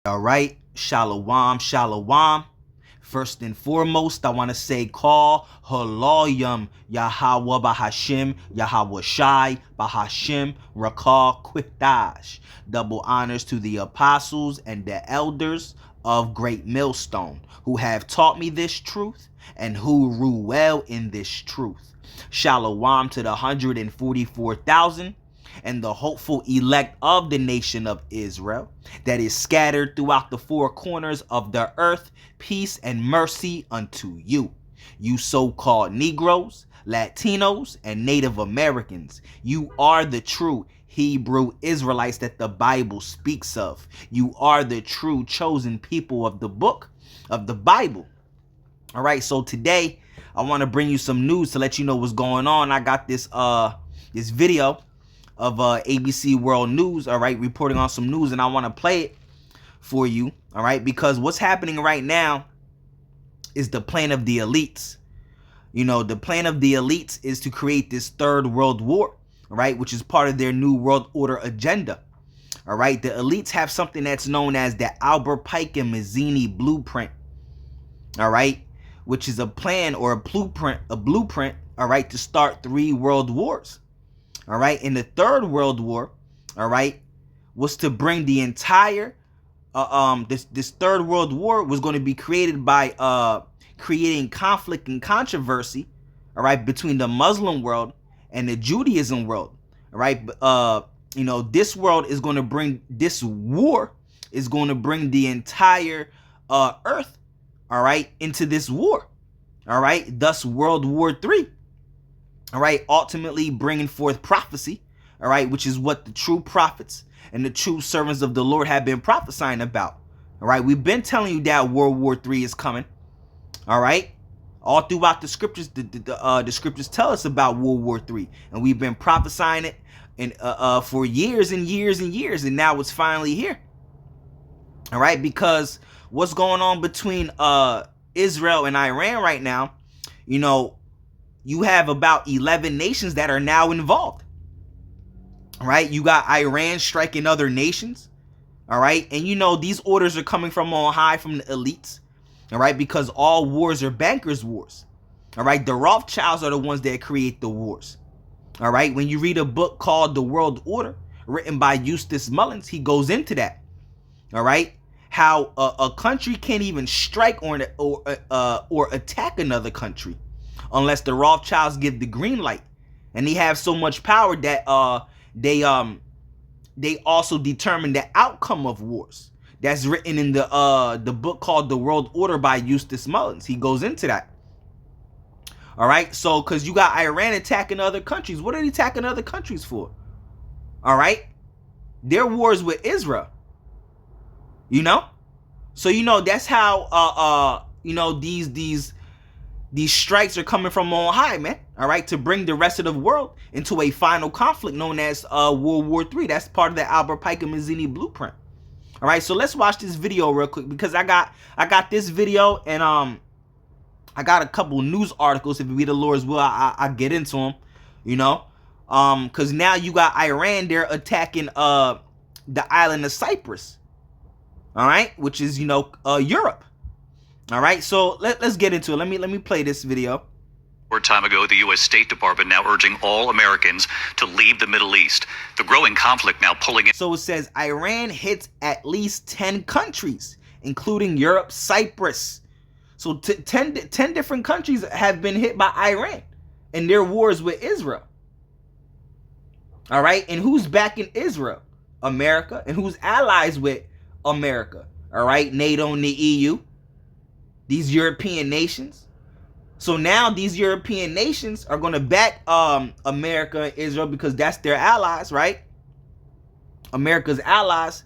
All right, shalom, shalom. First and foremost, I want to say call Haloyam Yahweh Bahashim Yahweh Shai Bahashim Rakal Quitash. Double honors to the apostles and the elders of Great Millstone who have taught me this truth and who rule well in this truth. Shalom to the 144,000 and the hopeful elect of the nation of Israel that is scattered throughout the four corners of the earth. Peace and mercy unto you, you so-called Negroes, Latinos, and Native Americans. You are the true Hebrew Israelites that the Bible speaks of. You are the true chosen people of the book of the Bible. All right, so today I want to bring you some news to let you know what's going on. I got this this video of ABC World News, all right, reporting on some news, and I want to play it for you, all right, because what's happening right now is the plan of the elites. You know, the plan of the elites is to create this third world war, all right, which is part of their new world order agenda. All right, the elites have something that's known as the Albert Pike and Mazzini blueprint, all right, which is a plan or a blueprint, all right, to start 3 world wars. All right, in the third world war, all right, was to bring the entire this third world war was going to be created by creating conflict and controversy, all right, between the Muslim world and the Judaism world. All right, you know, this world is going to bring, this war is going to bring the entire earth, all right, into this war. All right, thus World War III. All right, ultimately bringing forth prophecy, all right, which is what the true prophets and the true servants of the Lord have been prophesying about. All right, we've been telling you that World War III is coming. All right, all throughout the scriptures, the scriptures tell us about World War III, and we've been prophesying it for years and years and years, and now it's finally here. All right, because what's going on between Israel and Iran right now, you know, you have about 11 nations that are now involved. All right, you got Iran striking other nations. All right, and you know these orders are coming from on high from the elites. All right, because all wars are bankers' wars. All right, the Rothschilds are the ones that create the wars. All right, when you read a book called The World Order, written by Eustace Mullins, he goes into that. All right, how a country can't even strike or attack another country unless the Rothschilds give the green light, and they have so much power that they also determine the outcome of wars. That's written in the book called The World Order by Eustace Mullins. He goes into that. All right, so because you got Iran attacking other countries, what are they attacking other countries for? All right, their wars with Israel. You know, so you know that's how you know these strikes are coming from on high, man. All right, to bring the rest of the world into a final conflict known as World War III. That's part of the Albert Pike and Mazzini blueprint. All right, so let's watch this video real quick because I got this video and I got a couple news articles. If it be the Lord's will, I get into them. You know, because now you got Iran, they're attacking the island of Cyprus. All right, which is, you know, Europe. All right, so let's get into it. Let me play this video. Short time ago, the U.S. State Department now urging all Americans to leave the Middle East. The growing conflict now pulling in. So it says Iran hits at least 10 countries, including Europe, Cyprus. So 10 different countries have been hit by Iran in their wars with Israel. All right, and who's backing Israel? America. And who's allies with America? All right, NATO and the EU. These European nations. So now these European nations are going to back America and Israel because that's their allies, right? America's allies.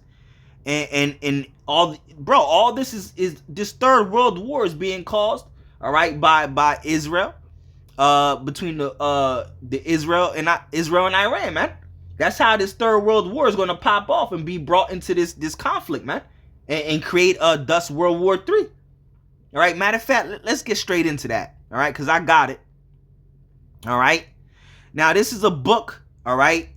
And all this is this third world war is being caused, all right, by Israel, between the Israel and Iran, man. That's how this third world war is going to pop off and be brought into this conflict, man, and create thus World War III. All right, matter of fact, let's get straight into that. All right, because I got it. All right. Now, this is a book, all right,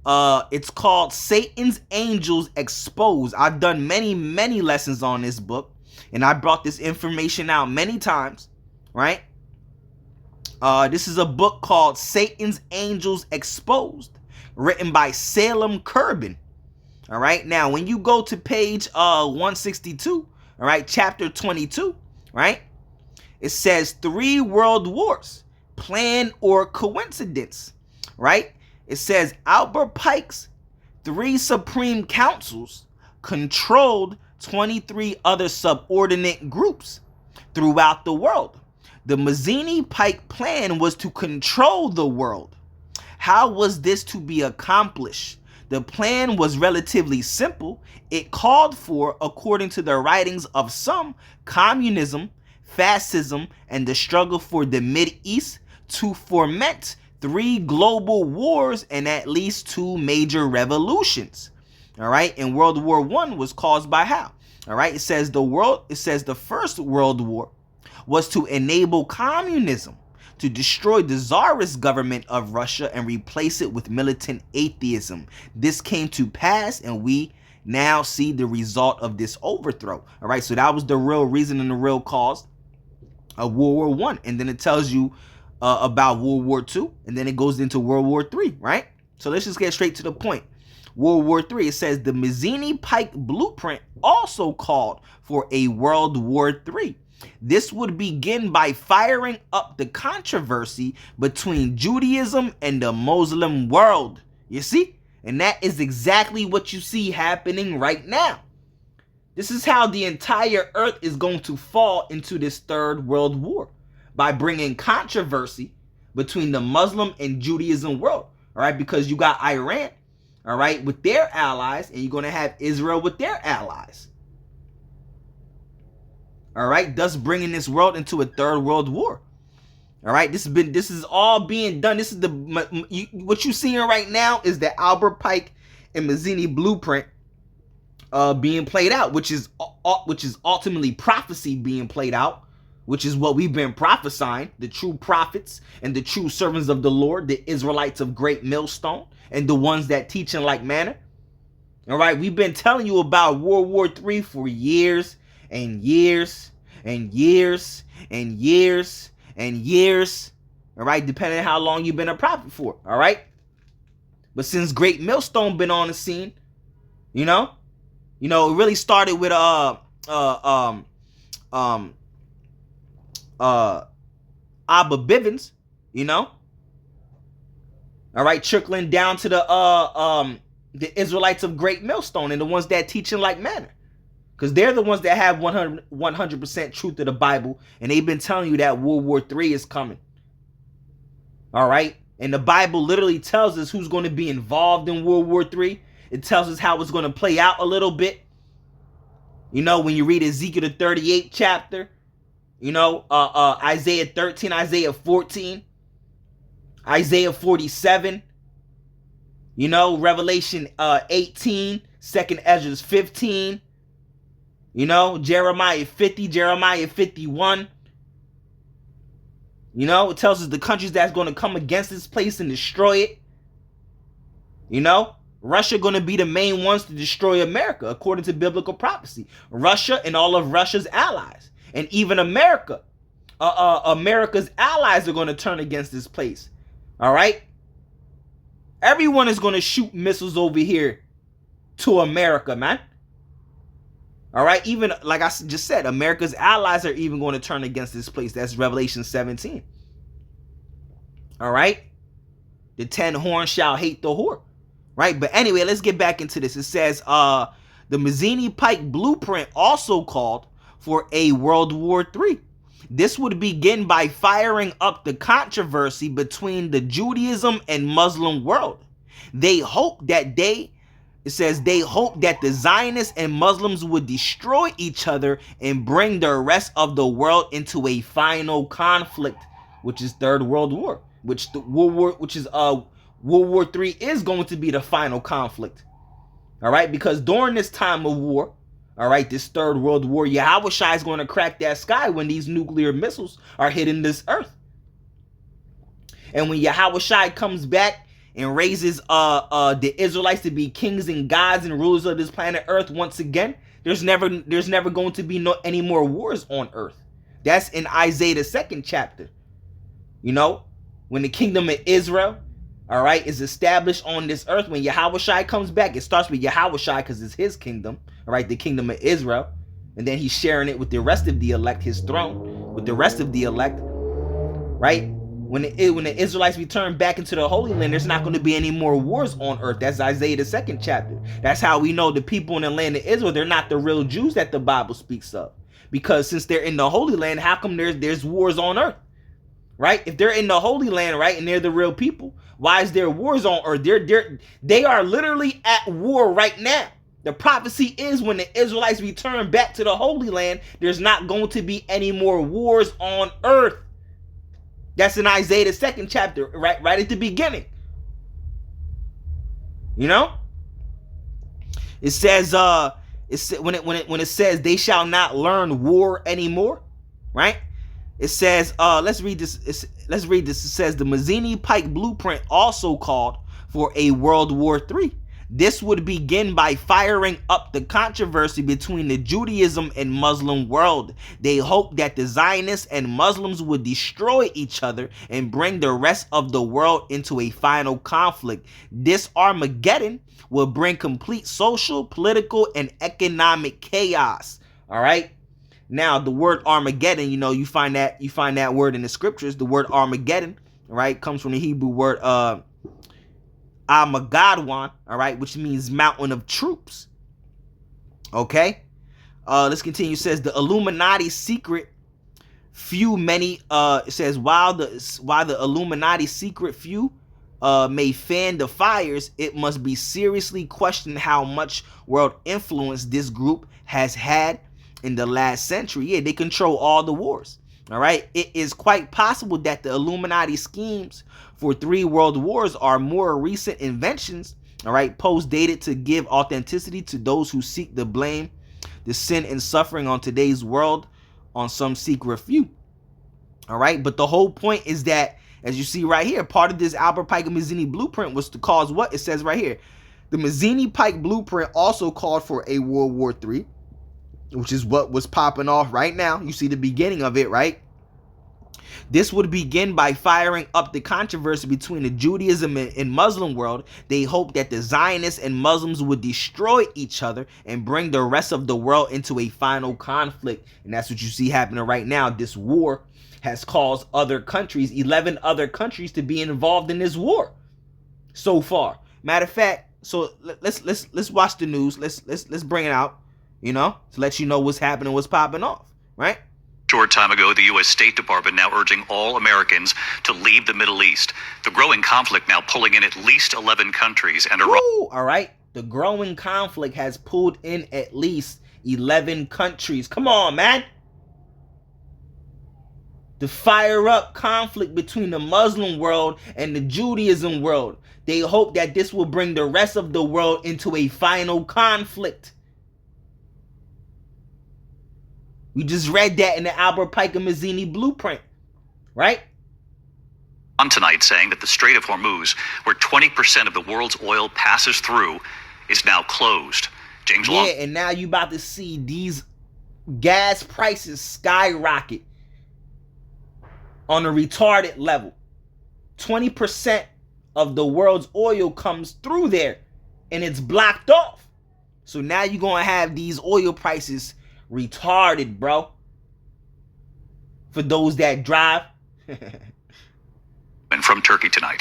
It's called Satan's Angels Exposed. I've done many lessons on this book, and I brought this information out many times, right? This is a book called Satan's Angels Exposed, written by Salem Kerbin. All right, now when you go to page 162, all right, chapter 22, right, it says 3 world wars, plan or coincidence, right? It says Albert Pike's 3 supreme councils controlled 23 other subordinate groups throughout the world. The Mazzini-Pike plan was to control the world. How was this to be accomplished? The plan was relatively simple. It called for, according to the writings of some, communism, fascism, and the struggle for the Mideast to foment 3 global wars and at least 2 major revolutions. All right, and World War I was caused by how? All right, it says the First World War was to enable communism, to destroy the Tsarist government of Russia and replace it with militant atheism. This came to pass, and we now see the result of this overthrow. All right, so that was the real reason and the real cause of World War I. And then it tells you about World War II, and then it goes into World War III, right? So let's just get straight to the point. World War III, it says the Mazzini-Pike blueprint also called for a World War III. This would begin by firing up the controversy between Judaism and the Muslim world. You see? And that is exactly what you see happening right now. This is how the entire earth is going to fall into this 3rd World War, by bringing controversy between the Muslim and Judaism world. All right, because you got Iran, all right, with their allies, and you're going to have Israel with their allies. All right, thus bringing this world into a 3rd World War. All right, this is all being done. This is what you're seeing right now is the Albert Pike and Mazzini blueprint being played out, which is ultimately prophecy being played out, which is what we've been prophesying, the true prophets and the true servants of the Lord, the Israelites of Great Millstone, and the ones that teach in like manner. All right, we've been telling you about World War III for years and years and years and years and years, all right, depending on how long you've been a prophet for, all right? But since Great Millstone been on the scene, you know, it really started with Abba Bivens, all right, trickling down to the Israelites of Great Millstone and the ones that teach in like manner. Because they're the ones that have 100% truth of the Bible, and they've been telling you that World War III is coming. All right? And the Bible literally tells us who's going to be involved in World War III. It tells us how it's going to play out a little bit. When you read Ezekiel the 38th chapter, Isaiah 13, Isaiah 14, Isaiah 47, Revelation 18, 2nd Ezra 15, Jeremiah 50, Jeremiah 51. It tells us the countries that's going to come against this place and destroy it. Russia going to be the main ones to destroy America, according to biblical prophecy. Russia and all of Russia's allies. And even America. America's allies are going to turn against this place. All right? Everyone is going to shoot missiles over here to America, man. All right? Even, like I just said, America's allies are even going to turn against this place. That's Revelation 17. All right? The 10 horns shall hate the whore. Right? But anyway, let's get back into this. It says, the Mazzini-Pike blueprint also called for a World War III. This would begin by firing up the controversy between the Judaism and Muslim world. They hope that the Zionists and Muslims would destroy each other and bring the rest of the world into a final conflict, which is 3rd World War, World War III is going to be the final conflict. All right, because during this time of war, all right, this 3rd World War, Yahushua is going to crack that sky when these nuclear missiles are hitting this earth. And when Yahushua comes back and raises the Israelites to be kings and gods and rulers of this planet Earth once again, there's never going to be any more wars on Earth. That's in Isaiah the 2nd chapter. You know, when the kingdom of Israel, all right, is established on this earth, when Yahushua comes back, it starts with Yahushua because it's his kingdom, all right, the kingdom of Israel. And then he's sharing it with the rest of the elect, his throne, with the rest of the elect, right? When the Israelites return back into the Holy Land, there's not going to be any more wars on earth. That's Isaiah the 2nd chapter. That's how we know the people in the land of Israel, they're not the real Jews that the Bible speaks of. Because since they're in the Holy Land, how come there's wars on earth? Right? If they're in the Holy Land, right, and they're the real people, why is there wars on earth? They are literally at war right now. The prophecy is when the Israelites return back to the Holy Land, there's not going to be any more wars on earth. That's in Isaiah the 2nd chapter, right at the beginning. You know? It says when it says they shall not learn war anymore, right? It says let's read this. It says the Mazzini Pike blueprint also called for a World War III. This would begin by firing up the controversy between the Judaism and Muslim world. They hoped that the Zionists and Muslims would destroy each other and bring the rest of the world into a final conflict. This Armageddon will bring complete social, political, and economic chaos. All right. Now, the word Armageddon, you know, you find that word in the scriptures. The word Armageddon, right, comes from the Hebrew word Armageddon, all right, which means mountain of troops. Okay, let's continue. It says the Illuminati secret few many. It says while the Illuminati secret few may fan the fires, it must be seriously questioned how much world influence this group has had in the last century. Yeah, they control all the wars. All right, it is quite possible that the Illuminati schemes for 3 world wars are more recent inventions, all right, post-dated to give authenticity to those who seek to blame the sin and suffering on today's world on some secret few. All right, but the whole point is that, as you see right here, part of this Albert Pike and Mazzini blueprint was to cause what? It says right here, the Mazzini Pike blueprint also called for a World War III, which is what was popping off right now. You see the beginning of it, right? This would begin by firing up the controversy between the Judaism and Muslim world. They hoped that the Zionists and Muslims would destroy each other and bring the rest of the world into a final conflict. And that's what you see happening right now. This war has caused other countries, 11 other countries, to be involved in this war so far. Matter of fact, so let's watch the news. Let's bring it out, you know, to let you know what's happening, what's popping off, right? Short time ago, the U.S. State Department now urging all Americans to leave the Middle East. The growing conflict now pulling in at least 11 countries and Iran. Woo, all right. The growing conflict has pulled in at least 11 countries. Come on, man. The fire up conflict between the Muslim world and the Judaism world. They hope that this will bring the rest of the world into a final conflict. We just read that in the Albert Pike and Mazzini blueprint, right? On tonight, saying that the Strait of Hormuz, where 20% of the world's oil passes through, is now closed. James Long. Yeah, and now you about to see these gas prices skyrocket on a retarded level. 20% of the world's oil comes through there, and it's blocked off. So now you're going to have these oil prices retarded, bro. For those that drive. And from Turkey tonight.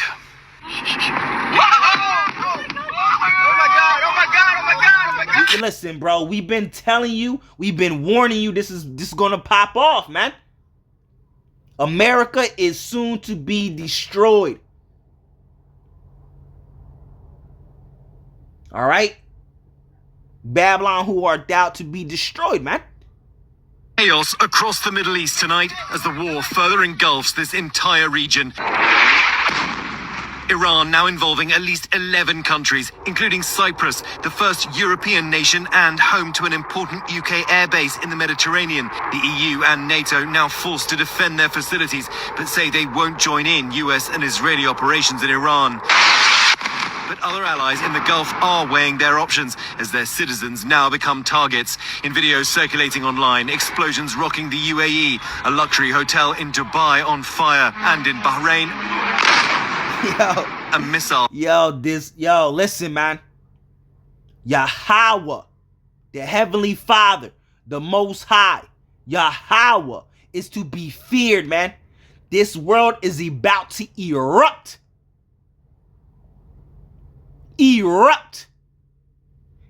Listen, bro, we've been telling you, we've been warning you, this is gonna pop off, man. America is soon to be destroyed. All right? Babylon, who art thou to be destroyed, man. Chaos across the Middle East tonight as the war further engulfs this entire region. Iran now involving at least 11 countries, including Cyprus, the first European nation and home to an important UK airbase in the Mediterranean. The EU and NATO now forced to defend their facilities, but say they won't join in US and Israeli operations in Iran. But other allies in the Gulf are weighing their options as their citizens now become targets. In videos circulating online, explosions rocking the UAE, a luxury hotel in Dubai on fire, and in Bahrain, a missile. Listen, man. Yahweh, the Heavenly Father, the Most High, Yahweh is to be feared, man. This world is about to erupt. Erupt.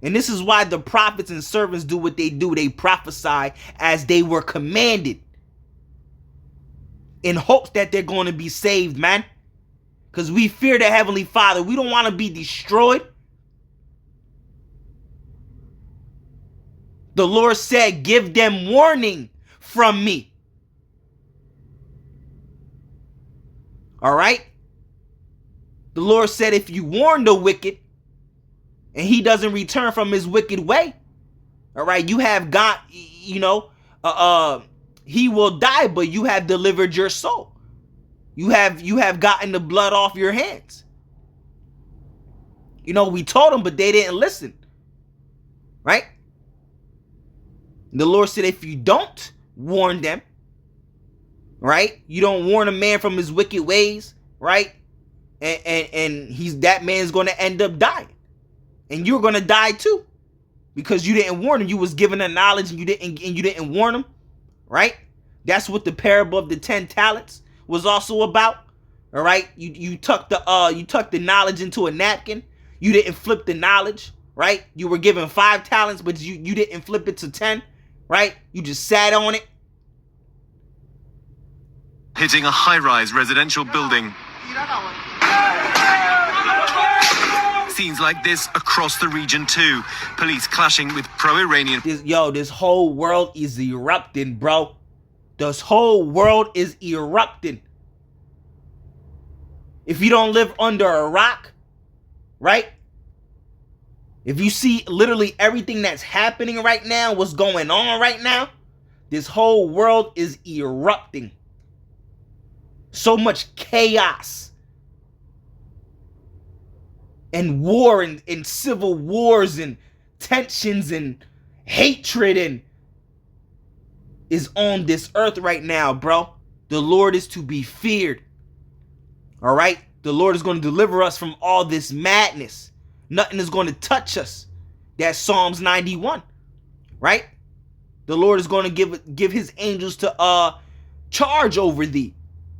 And this is why the prophets and servants do what they do. They prophesy as they were commanded, in hopes that they're going to be saved, man. Because we fear the Heavenly Father. We don't want to be destroyed. The Lord said, give them warning from me. All right? The Lord said, if you warn the wicked and he doesn't return from his wicked way, all right, you have got, he will die, but you have delivered your soul. You have gotten the blood off your hands. We told them, but they didn't listen. Right? The Lord said, if you don't warn them, right? You don't warn a man from his wicked ways, right? And that man's going to end up dying. And you're going to die too. Because you didn't warn him. You was given the knowledge and you didn't warn him, right? That's what the parable of the 10 talents was also about. All right? You tucked the knowledge into a napkin. You didn't flip the knowledge, right? You were given 5 talents, but you didn't flip it to 10, right? You just sat on it. Hitting a high-rise residential building. Scenes like this across the region too. Police clashing with pro-Iranian. This whole world is erupting, bro. This whole world is erupting. If you don't live under a rock, right? If you see literally everything that's happening right now, what's going on right now, this whole world is erupting. So much chaos and war and civil wars and tensions and hatred and is on this earth right now, bro. The Lord is to be feared. All right? The Lord is going to deliver us from all this madness. Nothing is going to touch us. That's Psalms 91. Right? The Lord is going to give his angels to charge over thee.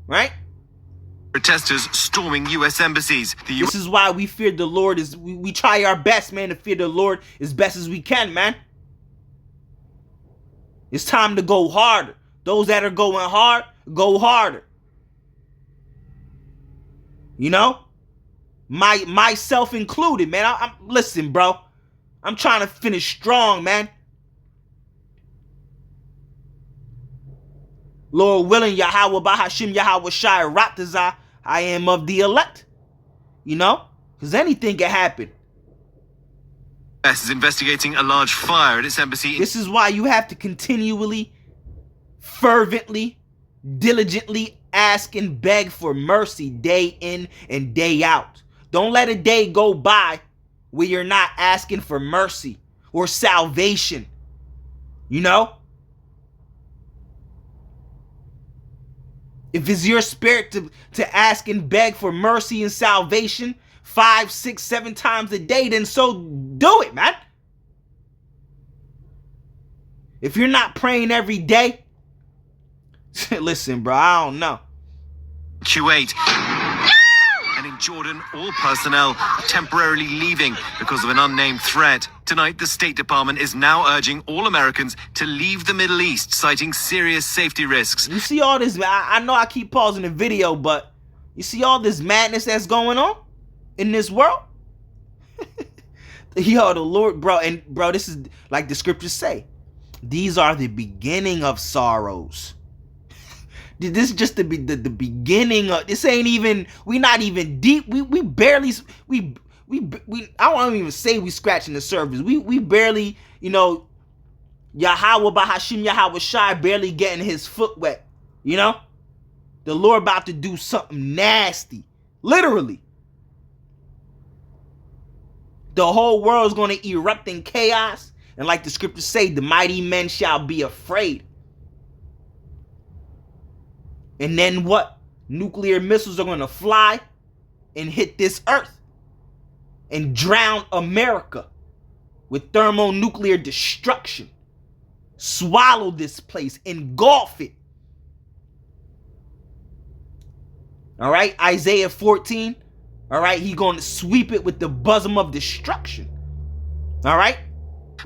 Right? Protesters storming U.S. embassies. This is why we fear the Lord. We try our best, man, to fear the Lord as best as we can, man. It's time to go harder. Those that are going hard, go harder. Myself included, man. Listen, bro. I'm trying to finish strong, man. Lord willing, Yahweh Bahashim Yahweh Shai Ratazah, I am of the elect. Because anything can happen. U.S. is investigating a large fire at its embassy. This is why you have to continually, fervently, diligently ask and beg for mercy day in and day out. Don't let a day go by where you're not asking for mercy or salvation. If it's your spirit to ask and beg for mercy and salvation 5, 6, 7 times a day, then so do it, man. If you're not praying every day, listen, bro, I don't know. Kuwait. And in Jordan, all personnel temporarily leaving because of an unnamed threat. Tonight, the State Department is now urging all Americans to leave the Middle East, citing serious safety risks. You see all this, I know I keep pausing the video, but you see all this madness that's going on in this world? The Lord, bro, and bro, this is like the scriptures say. These are the beginning of sorrows. This is just the beginning of, this ain't even, we not even deep. We barely, I won't even say we scratching the surface. We barely, Yahweh Bahashim Yahweh Shai barely getting his foot wet. The Lord about to do something nasty. Literally. The whole world is going to erupt in chaos. And like the scriptures say, the mighty men shall be afraid. And then what? Nuclear missiles are going to fly and hit this earth and drown America with thermonuclear destruction. Swallow this place, engulf it. All right, Isaiah 14. All right, he's going to sweep it with the bosom of destruction. All right.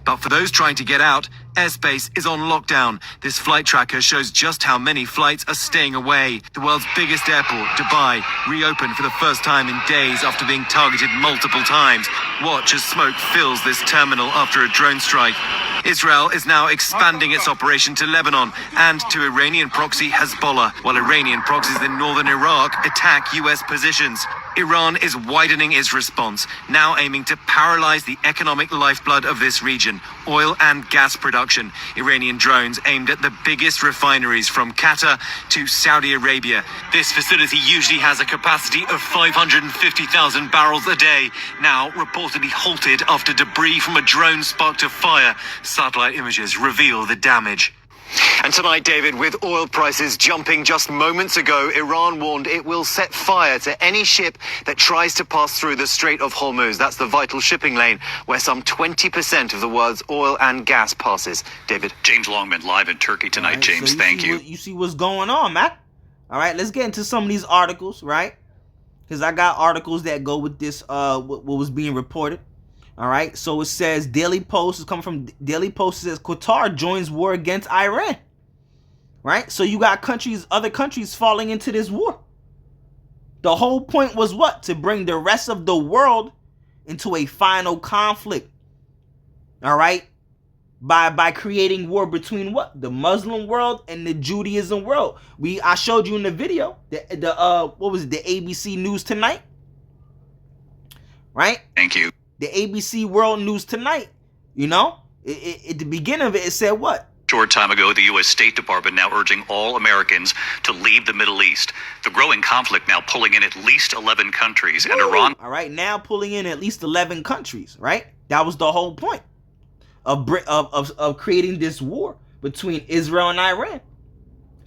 But for those trying to get out, airspace is on lockdown. This flight tracker shows just how many flights are staying away. The world's biggest airport, Dubai, reopened for the first time in days after being targeted multiple times. Watch as smoke fills this terminal after a drone strike. Israel is now expanding its operation to Lebanon and to Iranian proxy Hezbollah, while Iranian proxies in northern Iraq attack US positions. Iran is widening its response, now aiming to paralyze the economic lifeblood of this region, oil and gas production. Iranian drones aimed at the biggest refineries from Qatar to Saudi Arabia. This facility usually has a capacity of 550,000 barrels a day, now reportedly halted after debris from a drone sparked a fire. Satellite images reveal the damage. And tonight, David, with oil prices jumping just moments ago, Iran warned it will set fire to any ship that tries to pass through the Strait of Hormuz. That's the vital shipping lane where some 20% of the world's oil and gas passes. David. James Longman live in Turkey tonight. Right, James, so thank you. You see what's going on, man. All right, let's get into some of these articles, right? Because I got articles that go with this, what was being reported. All right, so it says Daily Post is coming from Daily Post. It says Qatar joins war against Iran. Right, so you got other countries falling into this war. The whole point was what? To bring the rest of the world into a final conflict. All right, by creating war between what? The Muslim world and the Judaism world. I showed you in the video what was it? The ABC News Tonight. Right. Thank you. The ABC World News Tonight, you know, at the beginning of it, it said what? Short time ago, the U.S. State Department now urging all Americans to leave the Middle East. The growing conflict now pulling in at least 11 countries, and Iran. All right, now pulling in at least 11 countries, right? That was the whole point of creating this war between Israel and Iran,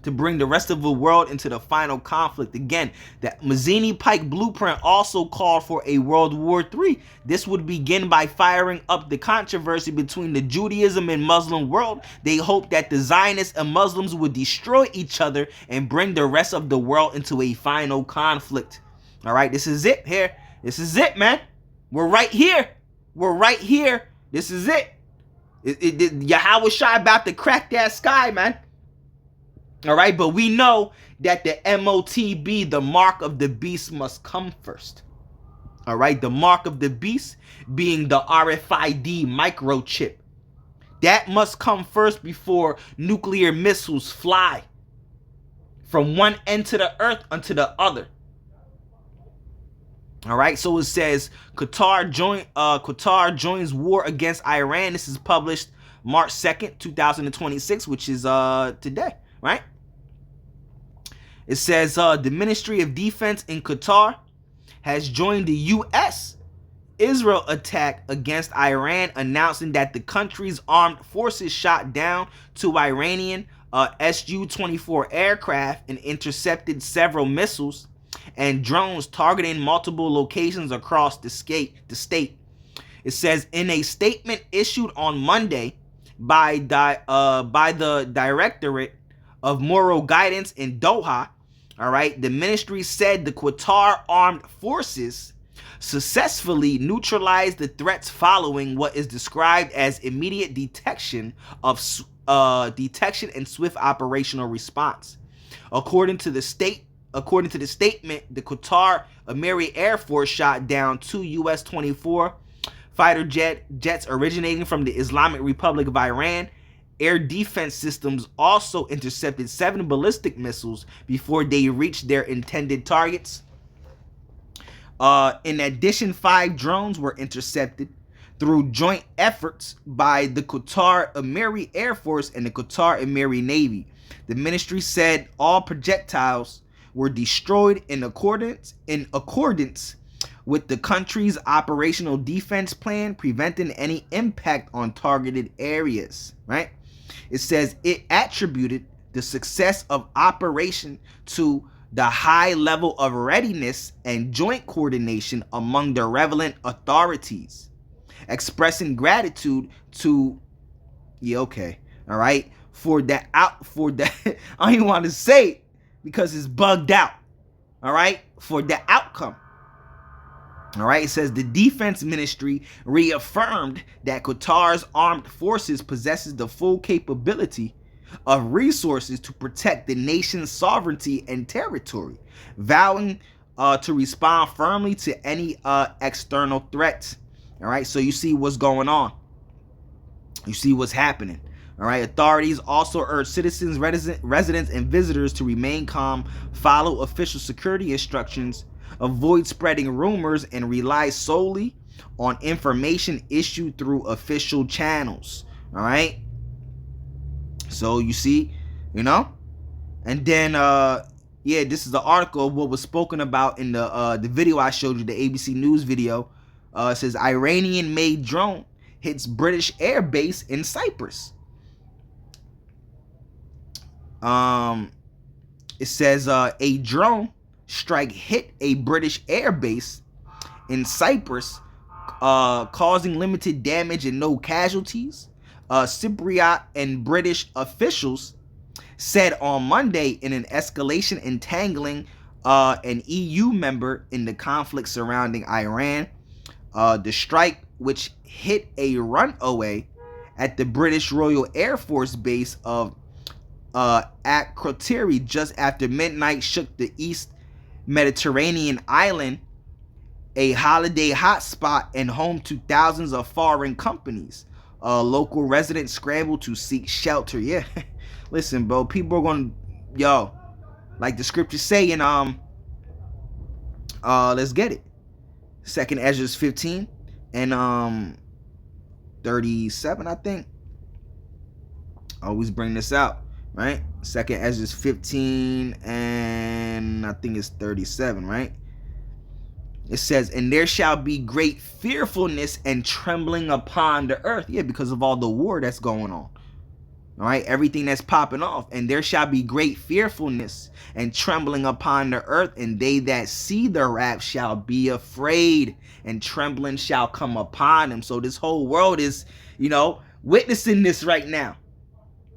to bring the rest of the world into the final conflict. Again, the Mazzini Pike blueprint also called for a World War III. This would begin by firing up the controversy between the Judaism and Muslim world. They hoped that the Zionists and Muslims would destroy each other and bring the rest of the world into a final conflict. All right, this is it here. This is it, man. We're right here. We're right here. This is it. Yahweh Shai about to crack that sky, man. All right, but we know that the MOTB, the mark of the beast, must come first. All right, the mark of the beast being the RFID microchip. That must come first before nuclear missiles fly from one end to the earth unto the other. All right, so it says Qatar joins war against Iran. This is published March 2nd, 2026, which is today, right? It says the Ministry of Defense in Qatar has joined the U.S. Israel attack against Iran, announcing that the country's armed forces shot down two Iranian Su-24 aircraft and intercepted several missiles and drones targeting multiple locations across the state. It says in a statement issued on Monday by the Directorate of Moral Guidance in Doha, all right, the ministry said the Qatar armed forces successfully neutralized the threats following what is described as immediate detection and swift operational response. According to the statement, the Qatar Emiri Air Force shot down two US-24 fighter jets originating from the Islamic Republic of Iran. Air defense systems also intercepted 7 ballistic missiles before they reached their intended targets. In addition, 5 drones were intercepted through joint efforts by the Qatar Emiri Air Force and the Qatar Emiri Navy. The ministry said all projectiles were destroyed in accordance with the country's operational defense plan preventing any impact on targeted areas, right? It says it attributed the success of operation to the high level of readiness and joint coordination among the relevant authorities, expressing gratitude to, all right, for that I don't even want to say it because it's bugged out, all right, for the outcome. All right, it says the defense ministry reaffirmed that Qatar's armed forces possesses the full capability of resources to protect the nation's sovereignty and territory, vowing to respond firmly to any external threats. All right, so you see what's going on. You see what's happening. All right, authorities also urge citizens, residents, and visitors to remain calm, follow official security instructions, avoid spreading rumors, and rely solely on information issued through official channels. All right. So you see, and then this is the article of what was spoken about in the video I showed you, the ABC News video. It says Iranian-made drone hits British air base in Cyprus. It says a drone strike hit a British air base in Cyprus, causing limited damage and no casualties. Cypriot and British officials said on Monday in an escalation entangling an EU member in the conflict surrounding Iran. The strike, which hit a runway at the British Royal Air Force base of Akrotiri just after midnight, shook the East Mediterranean island, a holiday hotspot and home to thousands of foreign companies. Local residents scrambled to seek shelter. Yeah, listen, bro, people are going to, like the scriptures say in let's get it. 2nd Ezra 15 and 37, I think. I always bring this out, right? 2nd Ezra 15 and I think it's 37, right? It says, and there shall be great fearfulness and trembling upon the earth. Yeah, because of all the war that's going on. All right, everything that's popping off. And there shall be great fearfulness and trembling upon the earth, and they that see the wrath shall be afraid, and trembling shall come upon them. So this whole world is, witnessing this right now.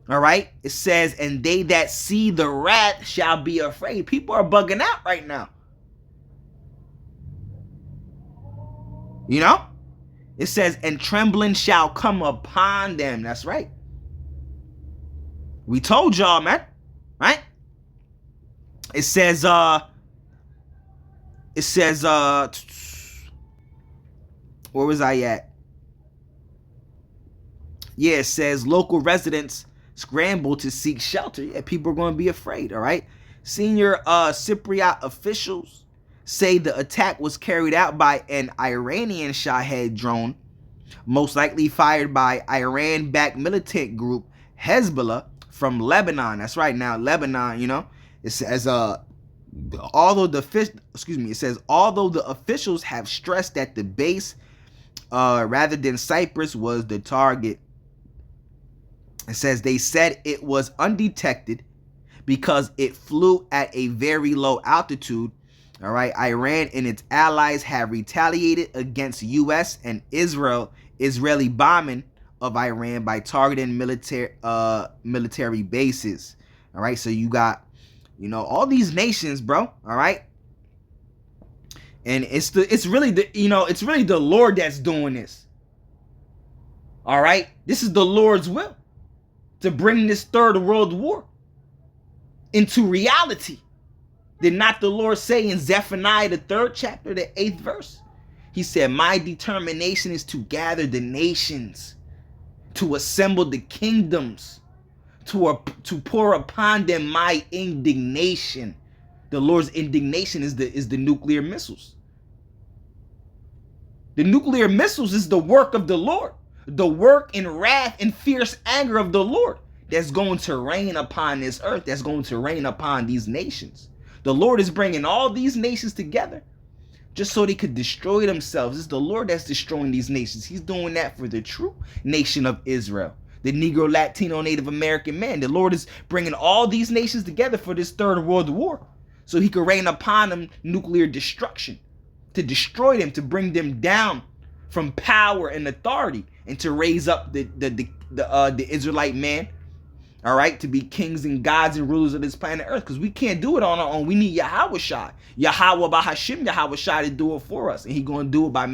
All right, it says, and they that see the wrath shall be afraid. People are bugging out right now. It says, and trembling shall come upon them. That's right. We told y'all, man, right? It says, where was I at? Yeah, it says local residents scramble to seek shelter. Yeah, people are going to be afraid, all right? Senior Cypriot officials say the attack was carried out by an Iranian Shahed drone, most likely fired by Iran-backed militant group Hezbollah from Lebanon. That's right. Now Lebanon, it says although the officials have stressed that the base rather than Cyprus was the target. It says they said it was undetected because it flew at a very low altitude. All right, Iran and its allies have retaliated against U.S. and Israeli bombing of Iran by targeting military bases. All right, so you got, all these nations, bro. All right, and it's really the Lord that's doing this. All right, this is the Lord's will to bring this third world war into reality. Did not the Lord say in Zephaniah, the 3rd chapter, the 8th verse? He said, my determination is to gather the nations, to assemble the kingdoms, to pour upon them my indignation. The Lord's indignation is the nuclear missiles. The nuclear missiles is the work of the Lord. The work and wrath and fierce anger of the Lord that's going to rain upon this earth, that's going to rain upon these nations. The Lord is bringing all these nations together just so they could destroy themselves. It's the Lord that's destroying these nations. He's doing that for the true nation of Israel, the Negro, Latino, Native American man. The Lord is bringing all these nations together for this third world war, so he could rain upon them nuclear destruction, to destroy them, to bring them down from power and authority, and to raise up the Israelite man, all right, to be kings and gods and rulers of this planet Earth, because we can't do it on our own. We need Yahweh Shai, Yahweh Bahashim, Yahweh Shai to do it for us, and he going to do it by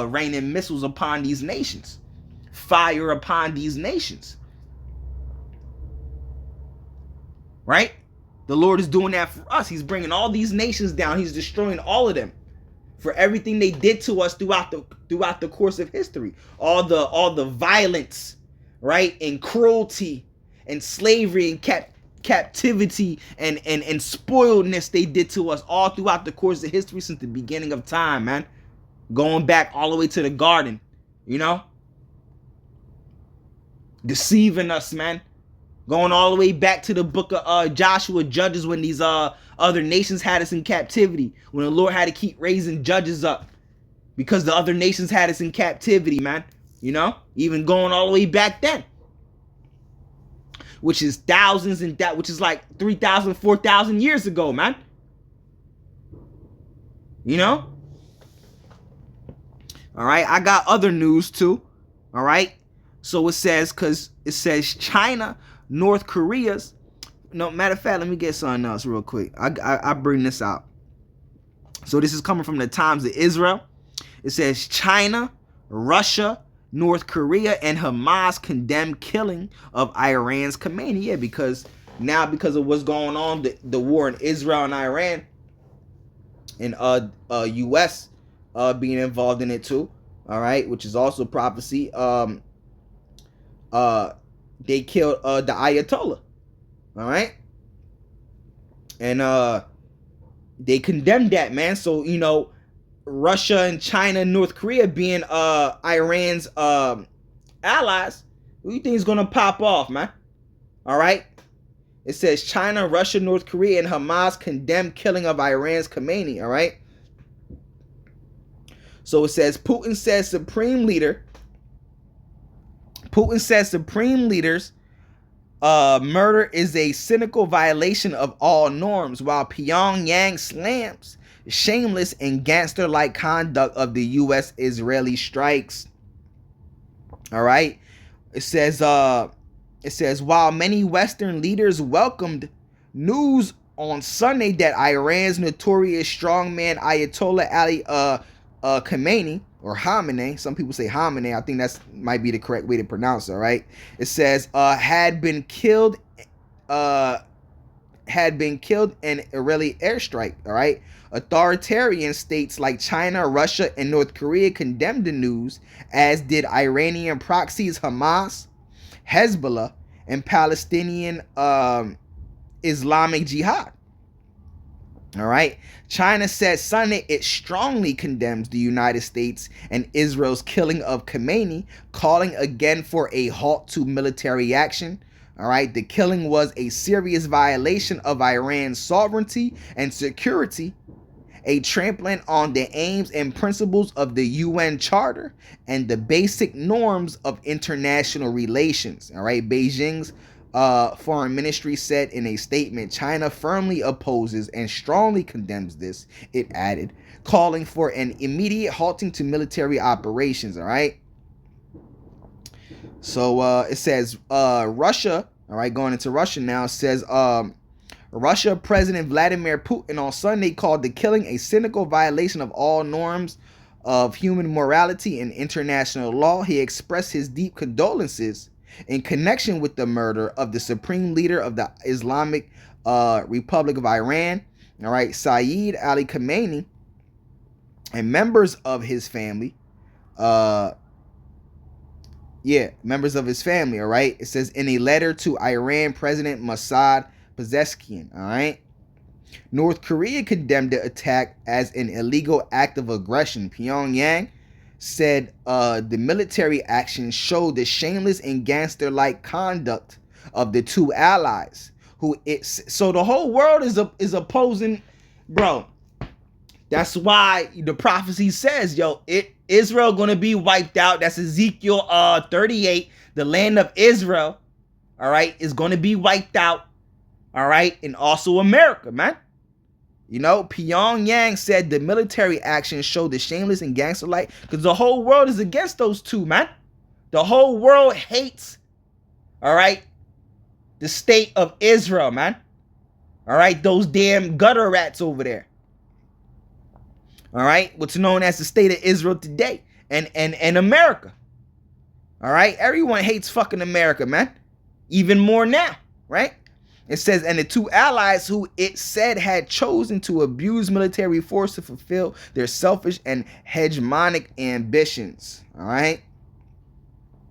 raining missiles upon these nations, fire upon these nations, right? The Lord is doing that for us. He's bringing all these nations down. He's destroying all of them for everything they did to us throughout the course of history. All the violence, right, and cruelty and slavery and captivity and spoiledness they did to us all throughout the course of history since the beginning of time, man. Going back all the way to the garden, you know? Deceiving us, man. Going all the way back to the book of Joshua, Judges, when these other nations had us in captivity. When the Lord had to keep raising judges up because the other nations had us in captivity, man. You know? Even going all the way back then. Which is thousands and which is like 3,000, 4,000 years ago, man. You know? All right, I got other news too. All right. So it says China, North Korea's. No, matter of fact, let me get something else real quick. I bring this out. So this is coming from the Times of Israel. It says China, Russia, North Korea, and Hamas condemn killing of Iran's Khamenei. Yeah, because of what's going on, the war in Israel and Iran, and U.S. Being involved in it too. All right, which is also prophecy. They killed the Ayatollah. All right, and they condemned that, man. So you know, Russia and China and North Korea being Iran's allies, who do you think is gonna pop off, man? All right. It says China, Russia, North Korea, and Hamas condemn killing of Iran's Khamenei. All right. So it says Putin says Supreme Leader's murder is a cynical violation of all norms, while Pyongyang slams shameless and gangster-like conduct of the U.S.-Israeli strikes. All right. It says while many Western leaders welcomed news on Sunday that Iran's notorious strongman Ayatollah Ali Khamenei, or Khamenei, some people say Khamenei, I think that's might be the correct way to pronounce it, all right? It says had been killed in Israeli airstrike, all right? Authoritarian states like China, Russia, and North Korea condemned the news, as did Iranian proxies Hamas, Hezbollah, and Palestinian Islamic Jihad. All right. China said Sunday it strongly condemns the United States and Israel's killing of Khamenei, calling again for a halt to military action. All right. The killing was a serious violation of Iran's sovereignty and security, a trampling on the aims and principles of the UN Charter and the basic norms of international relations. All right. Beijing's foreign ministry said in a statement, China firmly opposes and strongly condemns this, it added, calling for an immediate halting to military operations. All right. So it says Russia, all right, going into Russia now, says Russia President Vladimir Putin on Sunday called the killing a cynical violation of all norms of human morality and international law. He expressed his deep condolences in connection with the murder of the supreme leader of the Islamic Republic of Iran, all right, Saeed Ali Khamenei, and members of his family. Members of his family, all right. It says in a letter to Iran President Mossad Pezeshkian, all right. North Korea condemned the attack as an illegal act of aggression. Pyongyang said the military action showed the shameless and gangster-like conduct of the two allies. So the whole world is opposing, bro. That's why the prophecy says, yo, Israel gonna be wiped out. That's Ezekiel 38. The land of Israel, all right, is gonna be wiped out. All right, and also America, man. You know, Pyongyang said the military action showed the shameless and gangster-like, because the whole world is against those two, man. The whole world hates, all right, the state of Israel, man. All right, those damn gutter rats over there. All right, what's known as the state of Israel today, and America. All right, everyone hates fucking America, man. Even more now, right? It says, and the two allies who it said had chosen to abuse military force to fulfill their selfish and hegemonic ambitions. All right.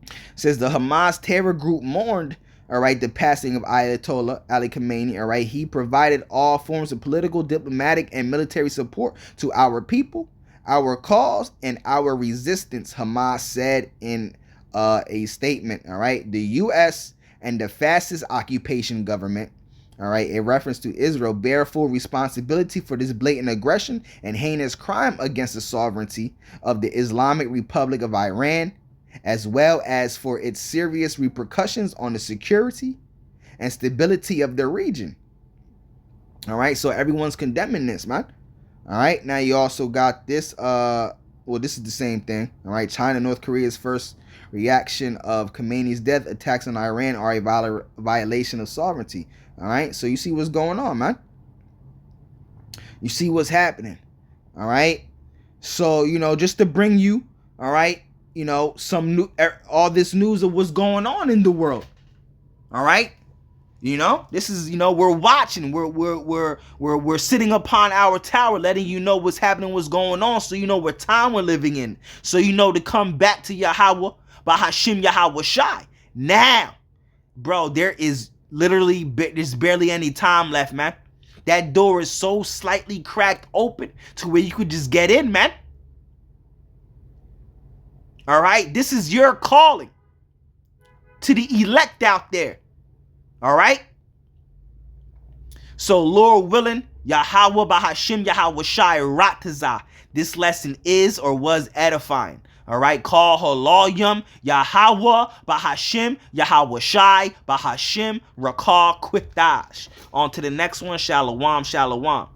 It says the Hamas terror group mourned, all right, the passing of Ayatollah Ali Khamenei. All right. He provided all forms of political, diplomatic, and military support to our people, our cause, and our resistance, Hamas said in a statement. All right. The U.S. and the fascist occupation government, all right, in reference to Israel, bear full responsibility for this blatant aggression and heinous crime against the sovereignty of the Islamic Republic of Iran, as well as for its serious repercussions on the security and stability of the region. All right, so everyone's condemning this, man. All right, now you also got this, well, this is the same thing. All right, China, North Korea's first reaction of Khamenei's death, attacks on Iran are a violation of sovereignty. All right, so you see what's going on, man. You see what's happening. All right, so you know, just to bring you, all right, you know, some new, all this news of what's going on in the world. All right, you know, this is, you know, we're watching, we're sitting upon our tower, letting you know what's happening, what's going on, so you know what time we're living in, so you know to come back to Yahweh. Bahashim Yahweh Shai. Now, bro, there is literally, there's barely any time left, man. That door is so slightly cracked open to where you could just get in, man. All right, this is your calling to the elect out there. All right. So, Lord willing, Yahweh Bahashim Yahweh Shai Ratazah. This lesson is or was edifying. All right, call Haloyam, Yahweh, Bahashim, Yahweh Shai, Bahashim, Rakar, Quitash. On to the next one, Shalom, Shalom.